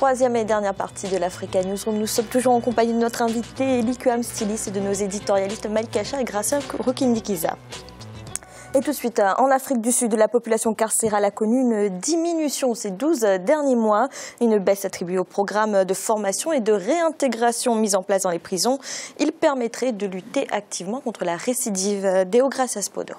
Troisième et dernière partie de l'Africa Newsroom. Nous sommes toujours en compagnie de notre invité Elie Kuam, styliste, et de nos éditorialistes Malik Kacha et Gracia Rukindikiza. Et tout de suite, en Afrique du Sud, la population carcérale a connu une diminution ces 12 derniers mois. Une baisse attribuée au programme de formation et de réintégration mis en place dans les prisons. Il permettrait de lutter activement contre la récidive. Deo Gracias Podo.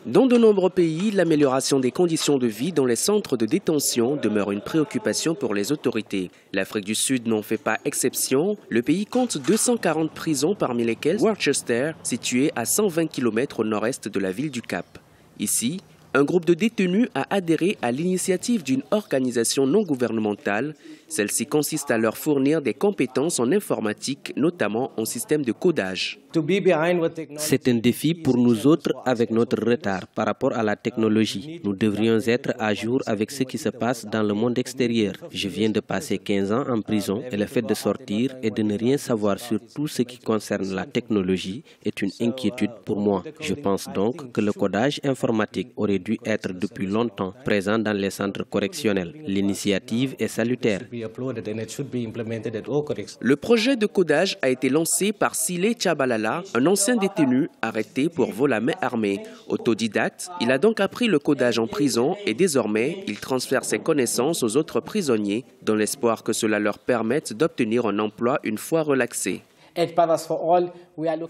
Dans de nombreux pays, l'amélioration des conditions de vie dans les centres de détention demeure une préoccupation pour les autorités. L'Afrique du Sud n'en fait pas exception. Le pays compte 240 prisons, parmi lesquelles Worcester, située à 120 km au nord-est de la ville du Cap. Ici, un groupe de détenus a adhéré à l'initiative d'une organisation non gouvernementale. Celle-ci consiste à leur fournir des compétences en informatique, notamment en système de codage. C'est un défi pour nous autres avec notre retard par rapport à la technologie. Nous devrions être à jour avec ce qui se passe dans le monde extérieur. Je viens de passer 15 ans en prison et le fait de sortir et de ne rien savoir sur tout ce qui concerne la technologie est une inquiétude pour moi. Je pense donc que le codage informatique aurait dû être depuis longtemps présent dans les centres correctionnels. L'initiative est salutaire. Le projet de codage a été lancé par Sile Tchabalala, un ancien détenu arrêté pour vol à main armée. Autodidacte, il a donc appris le codage en prison et désormais, il transfère ses connaissances aux autres prisonniers dans l'espoir que cela leur permette d'obtenir un emploi une fois relaxés.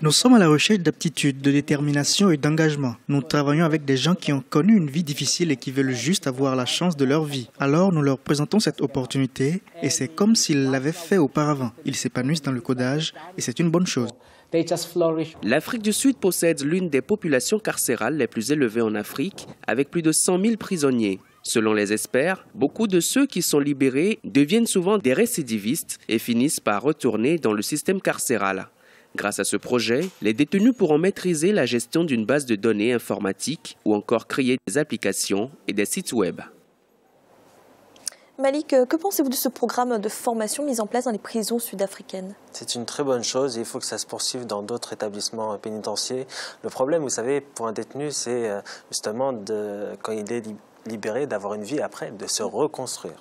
Nous sommes à la recherche d'aptitude, de détermination et d'engagement. Nous travaillons avec des gens qui ont connu une vie difficile et qui veulent juste avoir la chance de leur vie. Alors nous leur présentons cette opportunité et c'est comme s'ils l'avaient fait auparavant. Ils s'épanouissent dans le codage et c'est une bonne chose. L'Afrique du Sud possède l'une des populations carcérales les plus élevées en Afrique, avec plus de 100 000 prisonniers. Selon les experts, beaucoup de ceux qui sont libérés deviennent souvent des récidivistes et finissent par retourner dans le système carcéral. Grâce à ce projet, les détenus pourront maîtriser la gestion d'une base de données informatique ou encore créer des applications et des sites web. Malik, que pensez-vous de ce programme de formation mis en place dans les prisons sud-africaines? C'est une très bonne chose et il faut que ça se poursuive dans d'autres établissements pénitentiaires. Le problème, vous savez, pour un détenu, c'est justement quand il est libéré, d'avoir une vie après, de se reconstruire.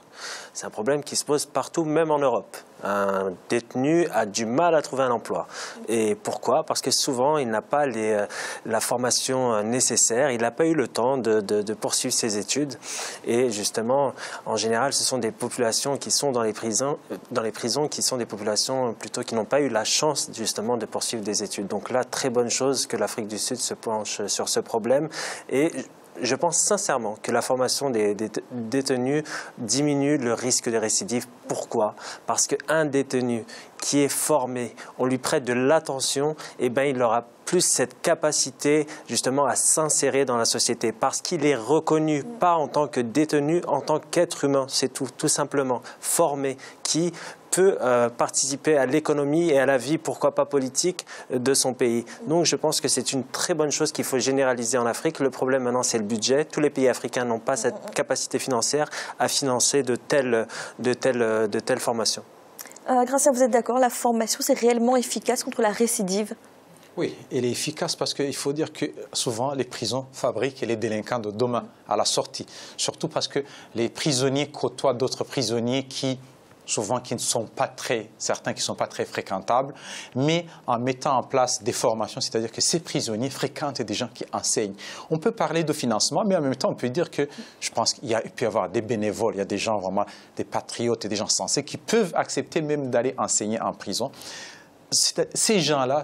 C'est un problème qui se pose partout, même en Europe. Un détenu a du mal à trouver un emploi. Et pourquoi? Parce que souvent, il n'a pas la formation nécessaire, il n'a pas eu le temps de poursuivre ses études. Et justement, en général, ce sont des populations qui sont dans les prisons qui sont des populations plutôt qui n'ont pas eu la chance justement de poursuivre des études. Donc là, très bonne chose que l'Afrique du Sud se penche sur ce problème. Et je pense sincèrement que la formation des détenus diminue le risque de récidive. Pourquoi? Parce qu'un détenu qui est formé, on lui prête de l'attention, et ben il aura plus cette capacité justement à s'insérer dans la société parce qu'il est reconnu pas en tant que détenu, en tant qu'être humain, c'est tout simplement formé, qui peut participer à l'économie et à la vie, pourquoi pas politique, de son pays. Donc je pense que c'est une très bonne chose qu'il faut généraliser en Afrique. Le problème maintenant, c'est le budget. Tous les pays africains n'ont pas cette capacité financière à financer de telles formations. Gracia, vous êtes d'accord, la formation, c'est réellement efficace contre la récidive? Oui, elle est efficace parce qu'il faut dire que souvent les prisons fabriquent les délinquants de demain à la sortie. Surtout parce que les prisonniers côtoient d'autres prisonniers qui ne sont pas certains qui ne sont pas très fréquentables, mais en mettant en place des formations, c'est-à-dire que ces prisonniers fréquentent des gens qui enseignent. On peut parler de financement, mais en même temps, on peut dire que je pense qu'il peut y avoir des bénévoles, il y a des gens vraiment, des patriotes et des gens sensés qui peuvent accepter même d'aller enseigner en prison. Ces gens-là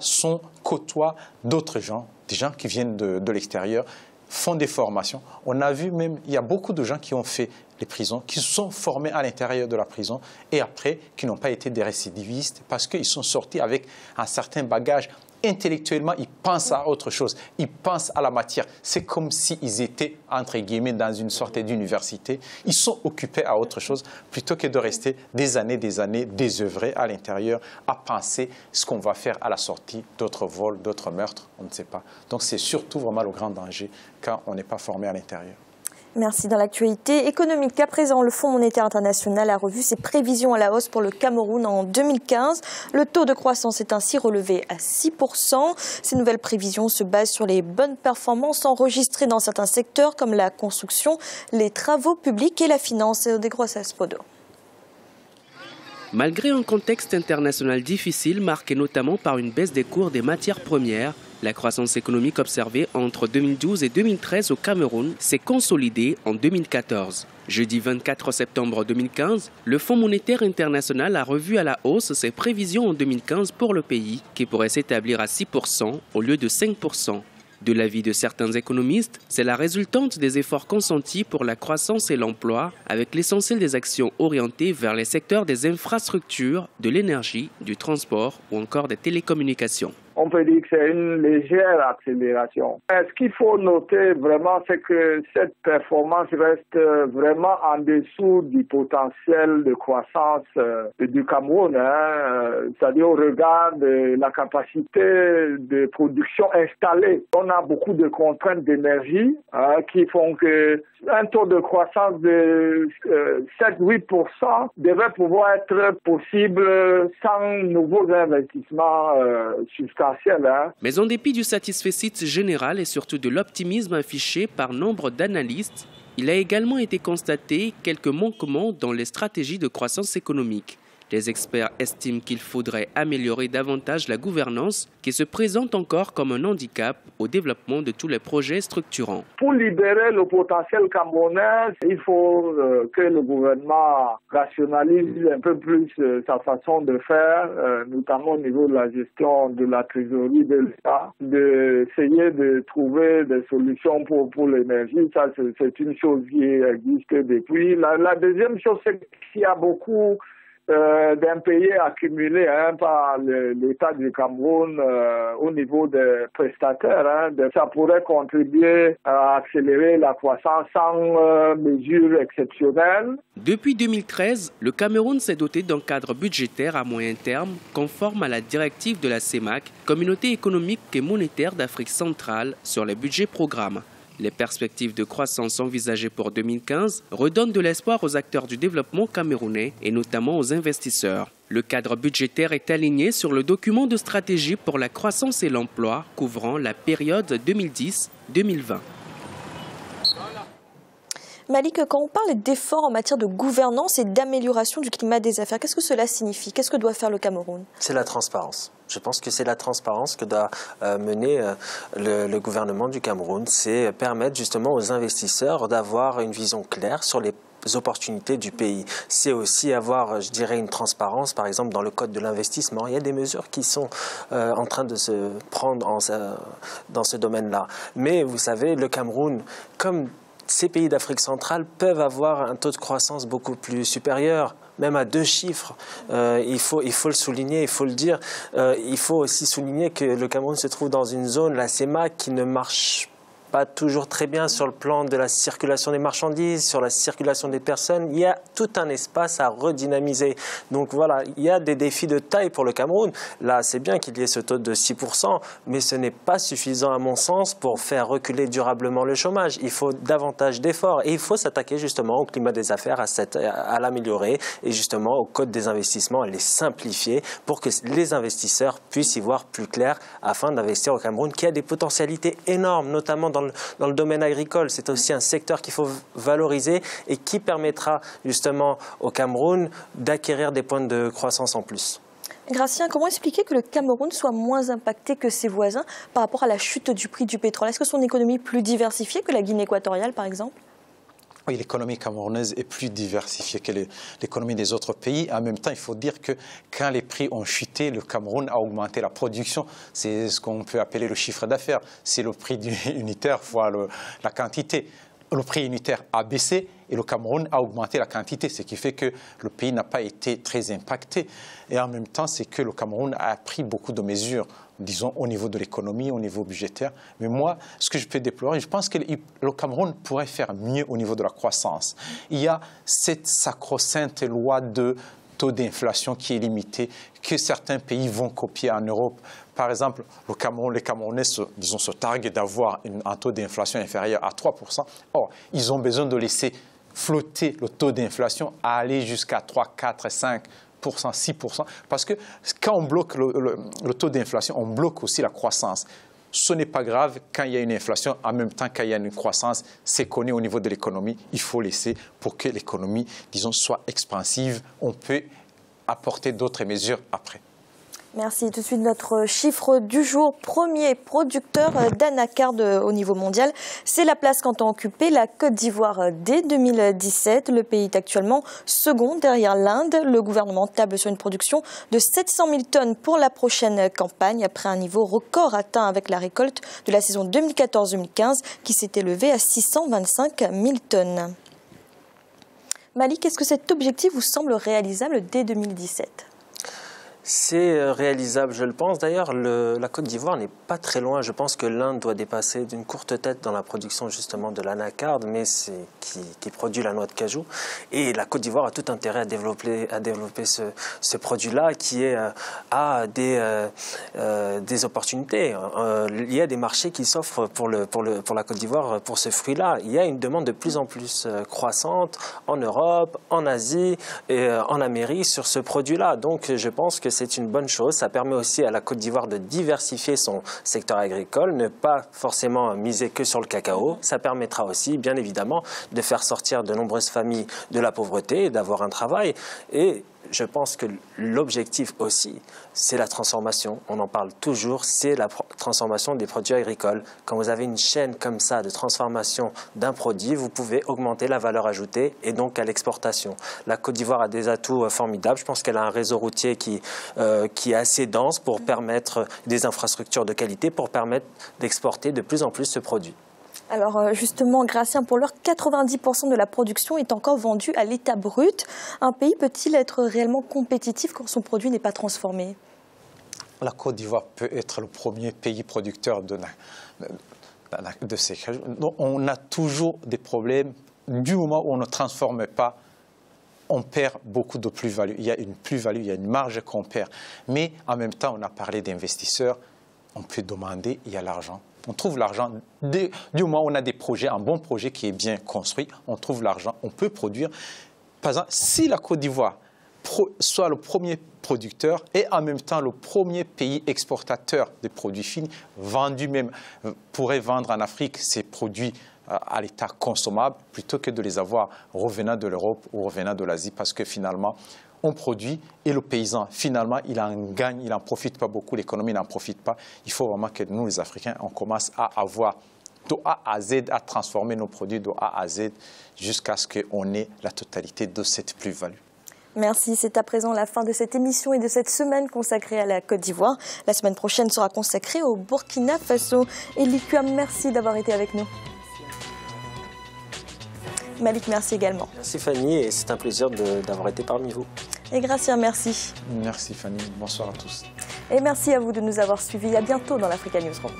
côtoient d'autres gens, des gens qui viennent de l'extérieur, font des formations. On a vu même, il y a beaucoup de gens qui ont fait les prisons, qui se sont formés à l'intérieur de la prison et après, qui n'ont pas été des récidivistes parce qu'ils sont sortis avec un certain bagage. Intellectuellement, ils pensent à autre chose, ils pensent à la matière. C'est comme s'ils étaient, entre guillemets, dans une sorte d'université. Ils sont occupés à autre chose plutôt que de rester des années, désœuvrés à l'intérieur, à penser ce qu'on va faire à la sortie, d'autres vols, d'autres meurtres, on ne sait pas. Donc c'est surtout vraiment le grand danger quand on n'est pas formé à l'intérieur. Merci. Dans l'actualité économique, à présent, le Fonds monétaire international a revu ses prévisions à la hausse pour le Cameroun en 2015. Le taux de croissance est ainsi relevé à 6%. Ces nouvelles prévisions se basent sur les bonnes performances enregistrées dans certains secteurs comme la construction, les travaux publics et la finance. Des grosses Podo. Malgré un contexte international difficile marqué notamment par une baisse des cours des matières premières, la croissance économique observée entre 2012 et 2013 au Cameroun s'est consolidée en 2014. Jeudi 24 septembre 2015, le Fonds monétaire international a revu à la hausse ses prévisions en 2015 pour le pays, qui pourrait s'établir à 6% au lieu de 5%. De l'avis de certains économistes, c'est la résultante des efforts consentis pour la croissance et l'emploi, avec l'essentiel des actions orientées vers les secteurs des infrastructures, de l'énergie, du transport ou encore des télécommunications. On peut dire que c'est une légère accélération. Ce qu'il faut noter vraiment, c'est que cette performance reste vraiment en dessous du potentiel de croissance du Cameroun. C'est-à-dire au regard de la capacité de production installée. On a beaucoup de contraintes d'énergie qui font que un taux de croissance de 7-8% devrait pouvoir être possible sans nouveaux investissements substantiels. Mais en dépit du satisfecit général et surtout de l'optimisme affiché par nombre d'analystes, il a également été constaté quelques manquements dans les stratégies de croissance économique. Les experts estiment qu'il faudrait améliorer davantage la gouvernance qui se présente encore comme un handicap au développement de tous les projets structurants. Pour libérer le potentiel camerounais, il faut que le gouvernement rationalise un peu plus sa façon de faire, notamment au niveau de la gestion de la trésorerie de l'État, d'essayer de trouver des solutions pour l'énergie. Ça, c'est une chose qui existe depuis. La deuxième chose, c'est qu'il y a beaucoup d'impayés accumulés par l'État du Cameroun au niveau des prestataires. Ça pourrait contribuer à accélérer la croissance sans mesures exceptionnelles. Depuis 2013, le Cameroun s'est doté d'un cadre budgétaire à moyen terme conforme à la directive de la CEMAC, Communauté économique et monétaire d'Afrique centrale, sur les budgets programmes. Les perspectives de croissance envisagées pour 2015 redonnent de l'espoir aux acteurs du développement camerounais et notamment aux investisseurs. Le cadre budgétaire est aligné sur le document de stratégie pour la croissance et l'emploi couvrant la période 2010-2020. Malik, quand on parle d'efforts en matière de gouvernance et d'amélioration du climat des affaires, qu'est-ce que cela signifie? Qu'est-ce que doit faire le Cameroun? C'est la transparence. Je pense que c'est la transparence que doit mener le gouvernement du Cameroun. C'est permettre justement aux investisseurs d'avoir une vision claire sur les opportunités du pays. C'est aussi avoir, je dirais, une transparence, par exemple, dans le code de l'investissement. Il y a des mesures qui sont en train de se prendre dans ce domaine-là. Mais vous savez, le Cameroun, comme ces pays d'Afrique centrale, peuvent avoir un taux de croissance beaucoup plus supérieur, même à 2 chiffres. Il faut le souligner, il faut le dire. Il faut aussi souligner que le Cameroun se trouve dans une zone, la CEMAC, qui ne marche pas toujours très bien sur le plan de la circulation des marchandises, sur la circulation des personnes. Il y a tout un espace à redynamiser. Donc voilà, il y a des défis de taille pour le Cameroun. Là, c'est bien qu'il y ait ce taux de 6%, mais ce n'est pas suffisant à mon sens pour faire reculer durablement le chômage. Il faut davantage d'efforts et il faut s'attaquer justement au climat des affaires, à l'améliorer et justement au code des investissements, à les simplifier pour que les investisseurs puissent y voir plus clair afin d'investir au Cameroun qui a des potentialités énormes, notamment dans le domaine agricole. C'est aussi un secteur qu'il faut valoriser et qui permettra justement au Cameroun d'acquérir des points de croissance en plus. Gracien, comment expliquer que le Cameroun soit moins impacté que ses voisins par rapport à la chute du prix du pétrole? Est-ce que son économie est plus diversifiée que la Guinée équatoriale, par exemple? Oui, l'économie camerounaise est plus diversifiée que l'économie des autres pays. En même temps, il faut dire que quand les prix ont chuté, le Cameroun a augmenté la production. C'est ce qu'on peut appeler le chiffre d'affaires. C'est le prix unitaire fois la quantité. Le prix unitaire a baissé et le Cameroun a augmenté la quantité, ce qui fait que le pays n'a pas été très impacté. Et en même temps, c'est que le Cameroun a pris beaucoup de mesures, disons, au niveau de l'économie, au niveau budgétaire. Mais moi, ce que je peux déplorer, je pense que le Cameroun pourrait faire mieux au niveau de la croissance. Il y a cette sacro-sainte loi de taux d'inflation qui est limité, que certains pays vont copier en Europe. Par exemple, le Cameroun, les Camerounais se targuent d'avoir un taux d'inflation inférieur à 3%. Or, ils ont besoin de laisser flotter le taux d'inflation à aller jusqu'à 3, 4, 5%, 6%. Parce que quand on bloque le taux d'inflation, on bloque aussi la croissance. Ce n'est pas grave quand il y a une inflation, en même temps qu'il y a une croissance, c'est connu au niveau de l'économie. Il faut laisser pour que l'économie, disons, soit expansive. On peut apporter d'autres mesures après. Merci. Tout de suite, notre chiffre du jour. Premier producteur d'anacarde au niveau mondial. C'est la place qu'entend occuper la Côte d'Ivoire dès 2017. Le pays est actuellement second derrière l'Inde. Le gouvernement table sur une production de 700 000 tonnes pour la prochaine campagne, après un niveau record atteint avec la récolte de la saison 2014-2015 qui s'est élevé à 625 000 tonnes. Malik, est-ce que cet objectif vous semble réalisable dès 2017 ? C'est réalisable, je le pense. D'ailleurs, la Côte d'Ivoire n'est pas très loin. Je pense que l'Inde doit dépasser d'une courte tête dans la production justement de l'anacarde, mais qui produit la noix de cajou. Et la Côte d'Ivoire a tout intérêt à développer ce produit-là qui a des opportunités. Il y a des marchés qui s'offrent pour la Côte d'Ivoire pour ce fruit-là. Il y a une demande de plus en plus croissante en Europe, en Asie et en Amérique sur ce produit-là. Donc, je pense que c'est une bonne chose. Ça permet aussi à la Côte d'Ivoire de diversifier son secteur agricole, ne pas forcément miser que sur le cacao. Ça permettra aussi, bien évidemment, de faire sortir de nombreuses familles de la pauvreté, d'avoir un travail. Et je pense que l'objectif aussi, c'est la transformation. On en parle toujours, c'est la transformation des produits agricoles. Quand vous avez une chaîne comme ça de transformation d'un produit, vous pouvez augmenter la valeur ajoutée et donc à l'exportation. La Côte d'Ivoire a des atouts formidables. Je pense qu'elle a un réseau routier qui est assez dense pour permettre des infrastructures de qualité, pour permettre d'exporter de plus en plus ce produit. Alors justement, Gratien, pour l'heure, 90% de la production est encore vendue à l'état brut. Un pays peut-il être réellement compétitif quand son produit n'est pas transformé ? La Côte d'Ivoire peut être le premier pays producteur de ces cajous. On a toujours des problèmes. Du moment où on ne transforme pas, on perd beaucoup de plus-value. Il y a une plus-value, il y a une marge qu'on perd. Mais en même temps, on a parlé d'investisseurs. On peut demander, il y a l'argent. On trouve l'argent. Du moment où on a des projets, un bon projet qui est bien construit, on trouve l'argent, on peut produire. Par exemple, si la Côte d'Ivoire soit le premier producteur et en même temps le premier pays exportateur de produits finis, pourrait vendre en Afrique ces produits à l'état consommable plutôt que de les avoir revenant de l'Europe ou revenant de l'Asie, parce que finalement, on produit et le paysan, finalement, il en gagne, il n'en profite pas beaucoup, l'économie n'en profite pas. Il faut vraiment que nous, les Africains, on commence à avoir de A à Z, à transformer nos produits de A à Z jusqu'à ce qu'on ait la totalité de cette plus-value. Merci, c'est à présent la fin de cette émission et de cette semaine consacrée à la Côte d'Ivoire. La semaine prochaine sera consacrée au Burkina Faso. Et l'IQAM, merci d'avoir été avec nous. Malik, merci également. Merci Fanny, et c'est un plaisir d'avoir été parmi vous. Et Gratien, merci. Merci Fanny, bonsoir à tous. Et merci à vous de nous avoir suivis. À bientôt dans l'Africa Newsroom.